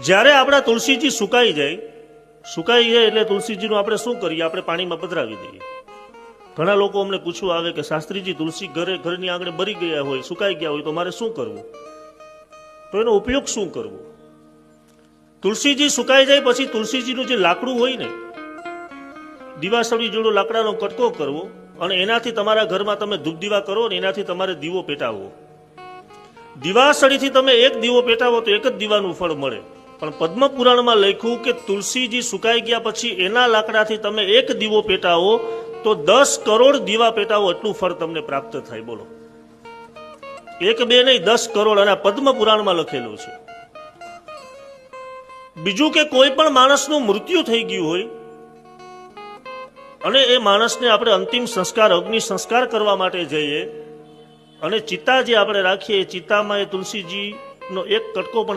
જ્યારે આપણા તુલસીજી સુકાઈ જાય એટલે તુલસીજીનું આપણે શું કરીએ? આપણે પાણીમાં પધરાવી દઈએ. ઘણા લોકો અમને પૂછવા આવે કે શાસ્ત્રીજી તુલસી ઘરની આંગણે બરી ગયા હોય, સુકાઈ ગયા હોય તો મારે શું કરવું? તો એનો ઉપયોગ શું કરવો? તુલસીજી સુકાઈ જાય પછી તુલસીજીનું જે લાકડું હોય ને, દીવાસળી જોડો લાકડાનો કટકો કરવો અને એનાથી તમારા ઘરમાં તમે ધૂપ દીવા કરો ને એનાથી તમારે દીવો પેટાવવો. દીવાસળીથી તમે એક દીવો પેટાવો તો એક જ દીવાનું ફળ મળે. પણ પદ્મ પુરાણમાં લખ્યું કે તુલસીજી સુકાઈ ગયા પછી એના લાકડાથી તમે એક દીવો પેટાવો તો 10 કરોડ દીવા પેટાવો એટલું ફળ તમને પ્રાપ્ત થાય. બોલો, એક બે નહીં 10 કરોડ. અને પદ્મ પુરાણમાં લખેલું છે. બીજું કે કોઈ પણ માણસનું મૃત્યુ થઈ ગયું હોય અને એ માણસને આપણે અંતિમ સંસ્કાર, અગ્નિ સંસ્કાર કરવા માટે જઈએ અને ચિતા જે આપણે રાખીએ, ચિતામાં એ તુલસીજીનો એક કટકો પણ